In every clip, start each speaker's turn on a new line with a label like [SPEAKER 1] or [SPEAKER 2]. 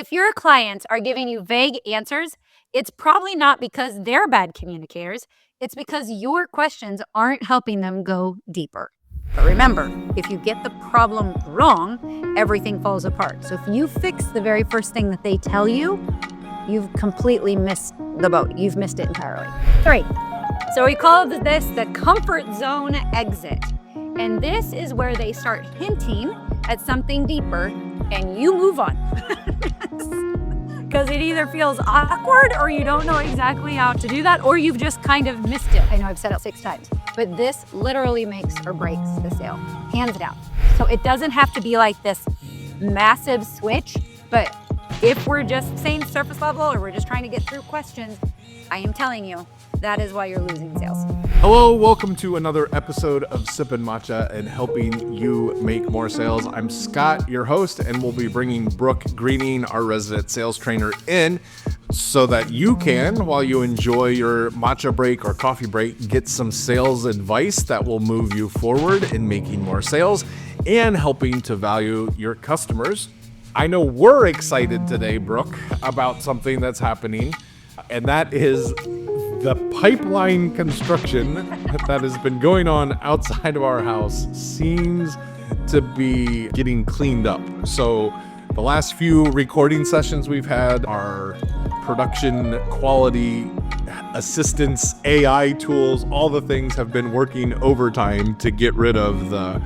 [SPEAKER 1] if your clients are giving you vague answers, it's probably not because they're bad communicators. It's because your questions aren't helping them go deeper. But remember, if you get the problem wrong, everything falls apart. So if you fix the very first thing that they tell you, you've completely missed the boat. You've missed it entirely. 3. So we call this the comfort zone exit. And this is where they start hinting at something deeper and you move on. Because it either feels awkward or you don't know exactly how to do that, or you've just kind of missed it. I know I've said it 6 times, but this literally makes or breaks the sale, hands down. So it doesn't have to be like this massive switch, but if we're just saying surface level or we're just trying to get through questions, I am telling you, that is why you're losing sales.
[SPEAKER 2] Hello, welcome to another episode of Sippin' Matcha and helping you make more sales. I'm Scott, your host, and we'll be bringing Brooke Greening, our resident sales trainer, in so that you can, while you enjoy your matcha break or coffee break, get some sales advice that will move you forward in making more sales and helping to value your customers. I know we're excited today, Brooke, about something that's happening, and that is the pipeline construction that has been going on outside of our house seems to be getting cleaned up. So the last few recording sessions we've had, our production quality assistance, AI tools, all the things have been working overtime to get rid of the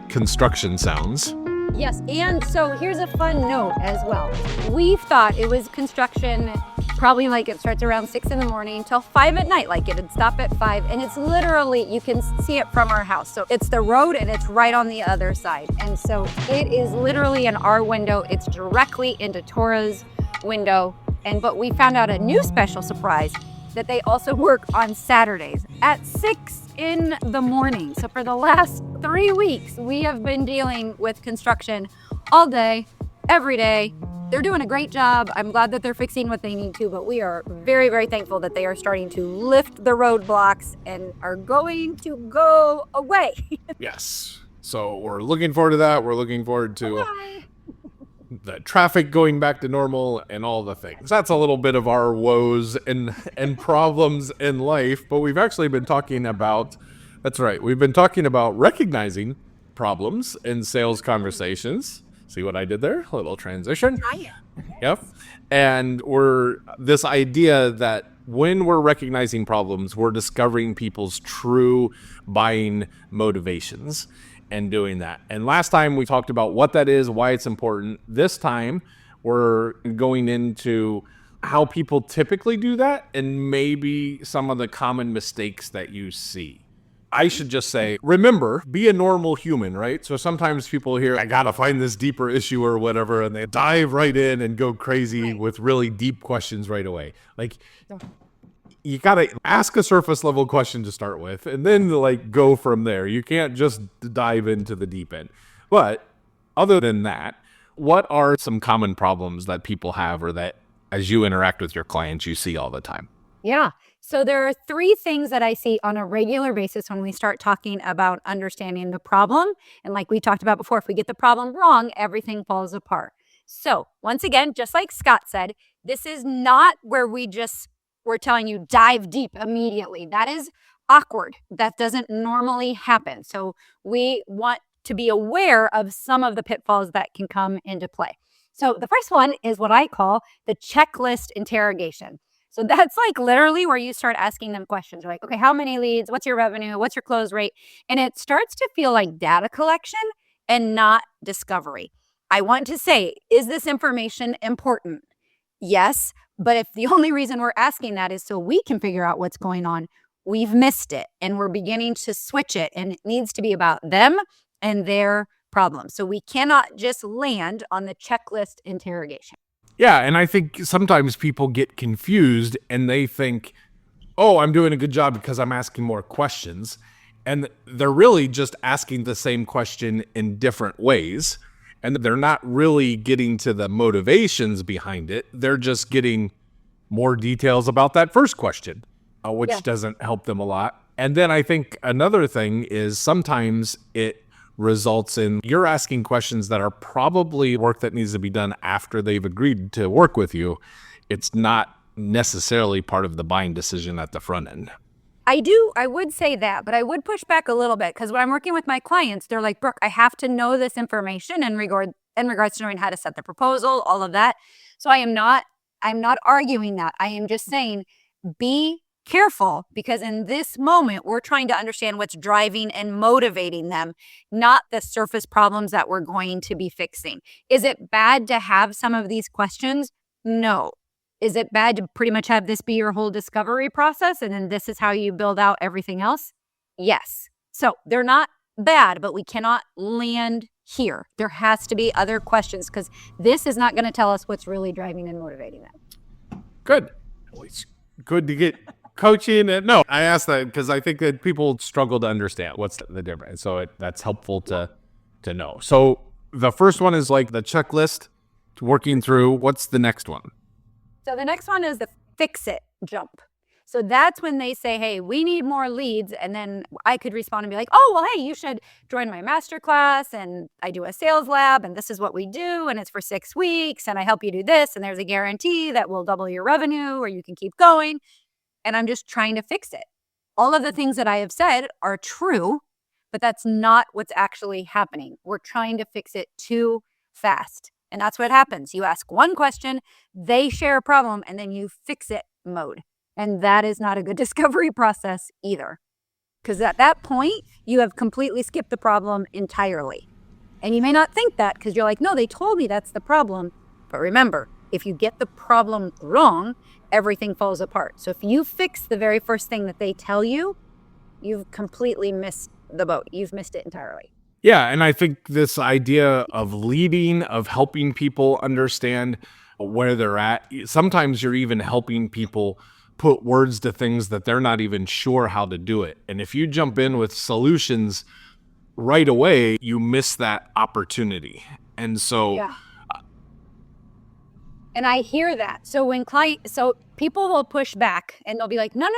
[SPEAKER 2] construction sounds.
[SPEAKER 1] Yes, and so here's a fun note as well. We thought it was construction, probably like it starts around 6 in the morning till 5 at night, like it'd stop at 5, and it's literally, you can see it from our house. So it's the road and it's right on the other side. And so it is literally in our window. It's directly into Tora's window. But we found out a new special surprise that they also work on Saturdays at 6 in the morning. So for the last 3 weeks, we have been dealing with construction all day, every day. They're doing a great job. I'm glad that they're fixing what they need to, but we are very, very thankful that they are starting to lift the roadblocks and are going to go away.
[SPEAKER 2] Yes. So we're looking forward to that. We're looking forward to the traffic going back to normal and all the things. That's a little bit of our woes and problems in life, but we've actually been talking about, that's right, we've been talking about recognizing problems in sales conversations. See what I did there? A little transition. Yep. And this idea that when we're recognizing problems, we're discovering people's true buying motivations and doing that. And last time we talked about what that is, why it's important. This time we're going into how people typically do that and maybe some of the common mistakes that you see. I should just say, remember, be a normal human, right? So sometimes people hear, I gotta find this deeper issue or whatever, and they dive right in and go crazy with really deep questions right away. Like, you gotta ask a surface level question to start with, and then go from there. You can't just dive into the deep end. But other than that, what are some common problems that people have or that as you interact with your clients, you see all the time?
[SPEAKER 1] Yeah. So there are 3 things that I see on a regular basis when we start talking about understanding the problem. And like we talked about before, if we get the problem wrong, everything falls apart. So once again, just like Scott said, this is not where we're telling you dive deep immediately. That is awkward. That doesn't normally happen. So we want to be aware of some of the pitfalls that can come into play. So the first one is what I call the checklist interrogation. So that's like literally where you start asking them questions. You're like, okay, how many leads? What's your revenue? What's your close rate? And it starts to feel like data collection and not discovery. I want to say, is this information important? Yes, but if the only reason we're asking that is so we can figure out what's going on, we've missed it and we're beginning to switch it, and it needs to be about them and their problems. So we cannot just land on the checklist interrogation.
[SPEAKER 2] Yeah, and I think sometimes people get confused and they think, oh, I'm doing a good job because I'm asking more questions. And they're really just asking the same question in different ways. And they're not really getting to the motivations behind it. They're just getting more details about that first question, which doesn't help them a lot. And then I think another thing is sometimes it results in you're asking questions that are probably work that needs to be done after they've agreed to work with you. It's not necessarily part of the buying decision at the front end.
[SPEAKER 1] I would say that, but I would push back a little bit because when I'm working with my clients, they're like, Brooke, I have to know this information in regards to knowing how to set the proposal, all of that. So I'm not arguing that. I am just saying be careful because in this moment, we're trying to understand what's driving and motivating them, not the surface problems that we're going to be fixing. Is it bad to have some of these questions? No. Is it bad to pretty much have this be your whole discovery process and then this is how you build out everything else? Yes. So they're not bad, but we cannot land here. There has to be other questions because this is not going to tell us what's really driving and motivating them.
[SPEAKER 2] Good. It's good to get coaching. No, I asked that because I think that people struggle to understand what's the difference. So that's helpful to know. So the first one is like the checklist working through. What's the next one?
[SPEAKER 1] So the next one is the fix it jump. So that's when they say, hey, we need more leads. And then I could respond and be like, oh, well, hey, you should join my masterclass. And I do a sales lab and this is what we do. And it's for 6 weeks. And I help you do this. And there's a guarantee that will double your revenue or you can keep going. And I'm just trying to fix it. All of the things that I have said are true, but that's not what's actually happening. We're trying to fix it too fast. And that's what happens. You ask one question, they share a problem, and then you fix it mode. And that is not a good discovery process either. Because at that point, you have completely skipped the problem entirely. And you may not think that because you're like, no, they told me that's the problem. But remember, if you get the problem wrong, everything falls apart. So if you fix the very first thing that they tell you, you've completely missed the boat. You've missed it entirely.
[SPEAKER 2] Yeah, and I think this idea of leading, of helping people understand where they're at, sometimes you're even helping people put words to things that they're not even sure how to do it. And if you jump in with solutions right away, you miss that opportunity. And so
[SPEAKER 1] yeah. And I hear that. So people will push back and they'll be like, no.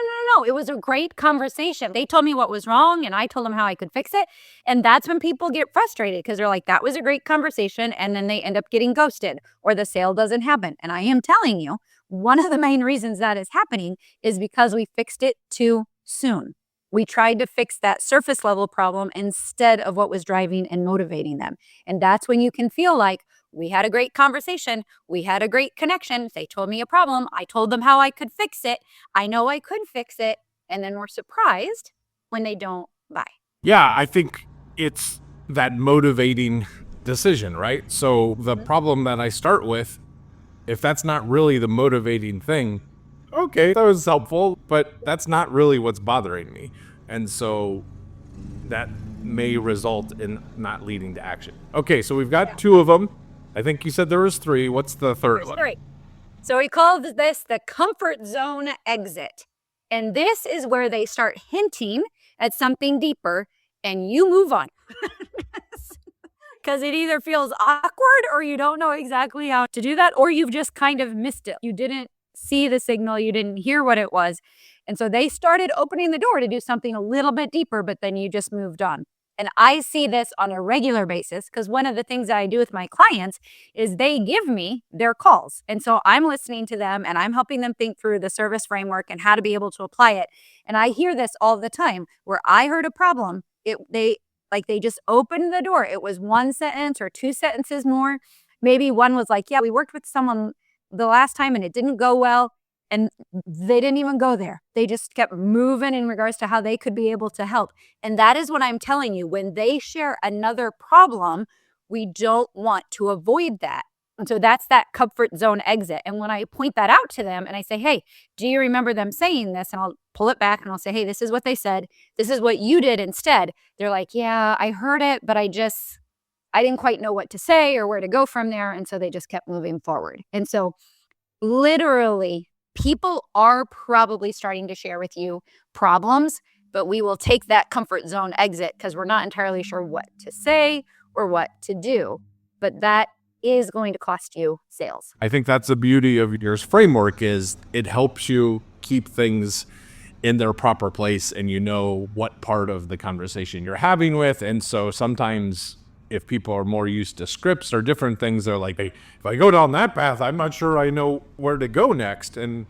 [SPEAKER 1] It was a great conversation. They told me what was wrong and I told them how I could fix it. And that's when people get frustrated because they're like, that was a great conversation. And then they end up getting ghosted or the sale doesn't happen. And I am telling you, one of the main reasons that is happening is because we fixed it too soon. We tried to fix that surface level problem instead of what was driving and motivating them. And that's when you can feel like, we had a great conversation. We had a great connection. They told me a problem. I told them how I could fix it. I know I could fix it. And then we're surprised when they don't buy.
[SPEAKER 2] Yeah, I think it's that motivating decision, right? So the problem that I start with, if that's not really the motivating thing, okay, that was helpful, but that's not really what's bothering me. And so that may result in not leading to action. Okay, so we've got 2 of them. I think you said there was 3. What's the third one?
[SPEAKER 1] 3. So we call this the comfort zone exit. And this is where they start hinting at something deeper and you move on. Because it either feels awkward or you don't know exactly how to do that, or you've just kind of missed it. You didn't see the signal. You didn't hear what it was. And so they started opening the door to do something a little bit deeper, but then you just moved on. And I see this on a regular basis because one of the things that I do with my clients is they give me their calls. And so I'm listening to them and I'm helping them think through the service framework and how to be able to apply it. And I hear this all the time where I heard a problem. They just opened the door. It was 1 sentence or 2 sentences more. Maybe one was like, yeah, we worked with someone the last time and it didn't go well. And they didn't even go there. They just kept moving in regards to how they could be able to help. And that is what I'm telling you. When they share another problem, we don't want to avoid that. And so that's that comfort zone exit. And when I point that out to them and I say, hey, do you remember them saying this? And I'll pull it back and I'll say, hey, this is what they said. This is what you did instead. They're like, yeah, I heard it, but I didn't quite know what to say or where to go from there. And so they just kept moving forward. And so literally, people are probably starting to share with you problems, but we will take that comfort zone exit because we're not entirely sure what to say or what to do. But that is going to cost you sales.
[SPEAKER 2] I think that's the beauty of your framework is it helps you keep things in their proper place and you know what part of the conversation you're having with. And so sometimes if people are more used to scripts or different things, they're like, hey, if I go down that path, I'm not sure I know where to go next. And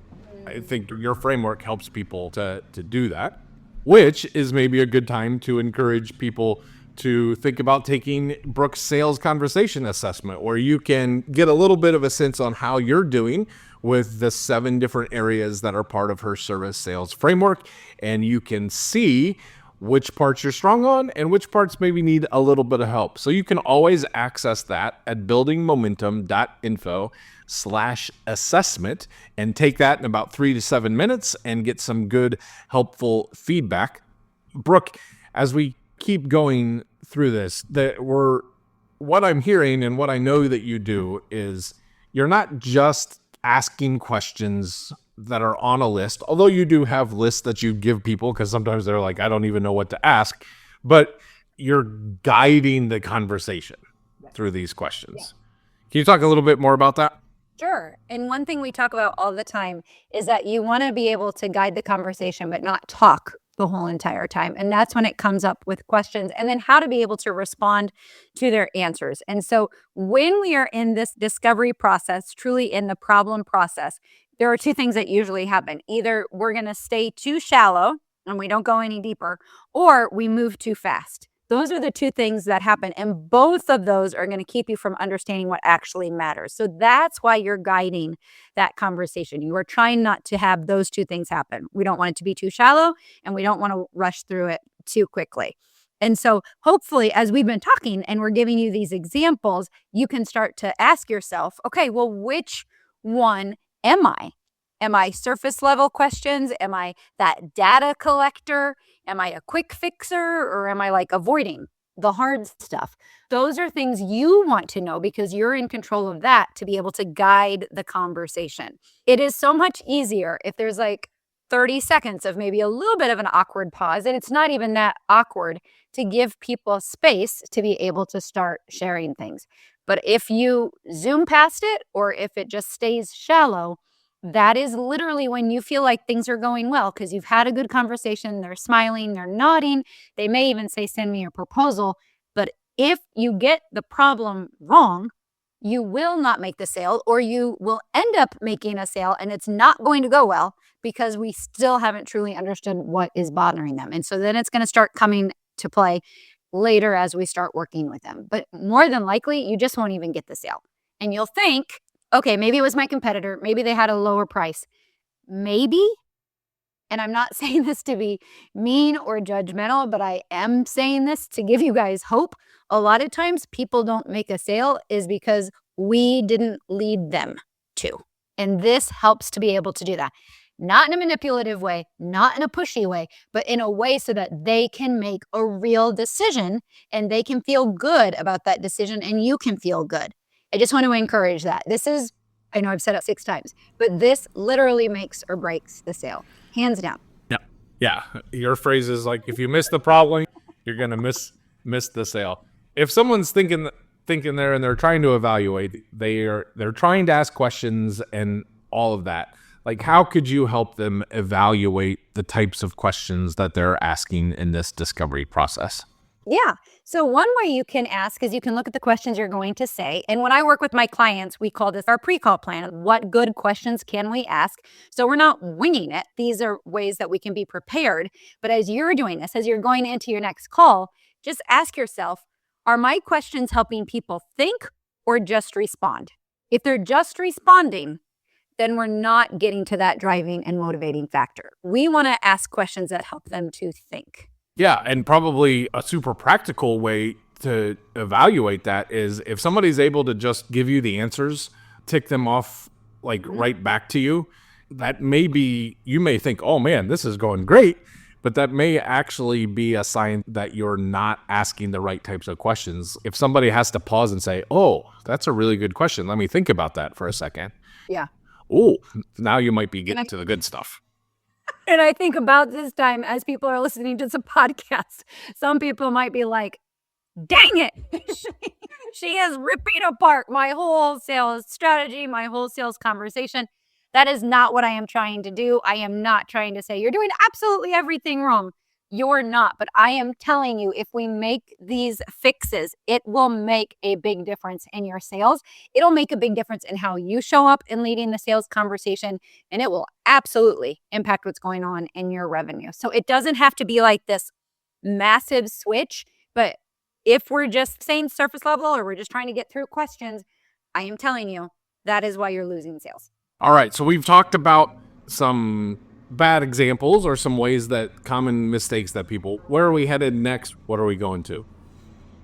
[SPEAKER 2] I think your framework helps people to do that, which is maybe a good time to encourage people to think about taking Brooke's sales conversation assessment, where you can get a little bit of a sense on how you're doing with the 7 different areas that are part of her service sales framework. And you can see which parts you're strong on and which parts maybe need a little bit of help. So you can always access that at buildingmomentum.info/assessment and take that in about 3 to 7 minutes and get some good, helpful feedback. Brooke, as we keep going through this, what I'm hearing and what I know that you do is you're not just asking questions that are on a list, although you do have lists that you give people because sometimes they're like, I don't even know what to ask, but you're guiding the conversation through these questions. Yeah. Can you talk a little bit more about that?
[SPEAKER 1] Sure. And one thing we talk about all the time is that you want to be able to guide the conversation, but not talk the whole entire time. And that's when it comes up with questions and then how to be able to respond to their answers. And so when we are in this discovery process, truly in the problem process, there are 2 things that usually happen. Either we're going to stay too shallow and we don't go any deeper, or we move too fast. Those are the 2 things that happen. And both of those are going to keep you from understanding what actually matters. So that's why you're guiding that conversation. You are trying not to have those 2 things happen. We don't want it to be too shallow and we don't want to rush through it too quickly. And so hopefully, as we've been talking and we're giving you these examples, you can start to ask yourself, okay, well, which one am I? Am I surface level questions? Am I that data collector? Am I a quick fixer, or am I like avoiding the hard stuff? Those are things you want to know because you're in control of that to be able to guide the conversation. It is so much easier if there's like 30 seconds of maybe a little bit of an awkward pause, and it's not even that awkward, to give people space to be able to start sharing things. But if you zoom past it, or if it just stays shallow, that is literally when you feel like things are going well because you've had a good conversation. They're smiling, they're nodding. They may even say, send me your proposal. But if you get the problem wrong, you will not make the sale, or you will end up making a sale and it's not going to go well because we still haven't truly understood what is bothering them. And so then it's going to start coming to play later as we start working with them. But more than likely, you just won't even get the sale. And you'll think, okay, maybe it was my competitor. Maybe they had a lower price. Maybe, and I'm not saying this to be mean or judgmental, but I am saying this to give you guys hope. A lot of times people don't make a sale is because we didn't lead them to. And this helps to be able to do that. Not in a manipulative way, not in a pushy way, but in a way so that they can make a real decision and they can feel good about that decision and you can feel good. I just want to encourage that. This is, I know I've said it 6 times, but this literally makes or breaks the sale, hands down.
[SPEAKER 2] Yeah. Your phrase is like, if you miss the problem, you're going to miss the sale. If someone's thinking there and they're trying to evaluate, they're trying to ask questions and all of that. Like, how could you help them evaluate the types of questions that they're asking in this discovery process?
[SPEAKER 1] Yeah. So one way you can ask is you can look at the questions you're going to say. And when I work with my clients, we call this our pre-call plan. What good questions can we ask? So we're not winging it. These are ways that we can be prepared. But as you're doing this, as you're going into your next call, just ask yourself, are my questions helping people think or just respond? If they're just responding, then we're not getting to that driving and motivating factor. We want to ask questions that help them to think.
[SPEAKER 2] Yeah, and probably a super practical way to evaluate that is if somebody's able to just give you the answers, tick them off like right back to you, that may be, you may think, oh man, this is going great, but that may actually be a sign that you're not asking the right types of questions. If somebody has to pause and say, oh, that's a really good question, let me think about that for a second.
[SPEAKER 1] Yeah.
[SPEAKER 2] Oh, now you might be getting to the good stuff.
[SPEAKER 1] And I think about this time as people are listening to the podcast, some people might be like, dang it, she is ripping apart my whole sales strategy, my whole sales conversation. That is not what I am trying to do. I am not trying to say you're doing absolutely everything wrong. You're not, but I am telling you, if we make these fixes, it will make a big difference in your sales. It'll make a big difference in how you show up in leading the sales conversation, and it will absolutely impact what's going on in your revenue. So it doesn't have to be like this massive switch, but if we're just saying surface level or we're just trying to get through questions, I am telling you, that is why you're losing sales.
[SPEAKER 2] All right, so we've talked about some bad examples or some ways that common mistakes that people. Where are we headed next? What are we going to?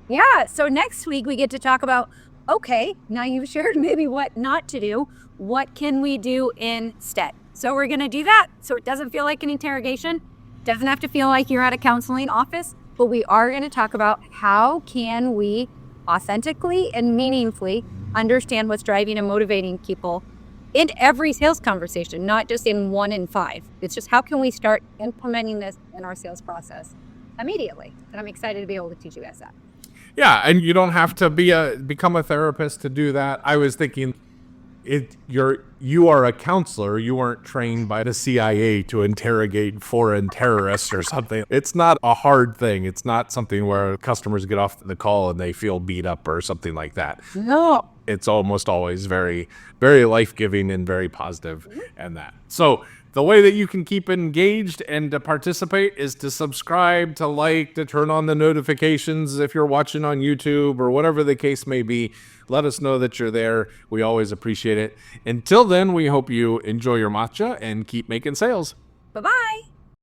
[SPEAKER 1] Yeah, so next week we get to talk about, okay, now you've shared maybe what not to do. What can we do instead? So we're going to do that so it doesn't feel like an interrogation. Doesn't have to feel like you're at a counseling office, but we are going to talk about how can we authentically and meaningfully understand what's driving and motivating people in every sales conversation, not just in 1 in 5. It's just how can we start implementing this in our sales process immediately? And I'm excited to be able to teach you guys that.
[SPEAKER 2] Yeah, and you don't have to become a therapist to do that. I was thinking you are a counselor. You weren't trained by the CIA to interrogate foreign terrorists or something. It's not a hard thing. It's not something where customers get off the call and they feel beat up or something like that.
[SPEAKER 1] No.
[SPEAKER 2] It's almost always very, very life-giving and very positive and that. So the way that you can keep engaged and to participate is to subscribe, to like, to turn on the notifications if you're watching on YouTube or whatever the case may be. Let us know that you're there. We always appreciate it. Until then, we hope you enjoy your matcha and keep making sales.
[SPEAKER 1] Bye-bye.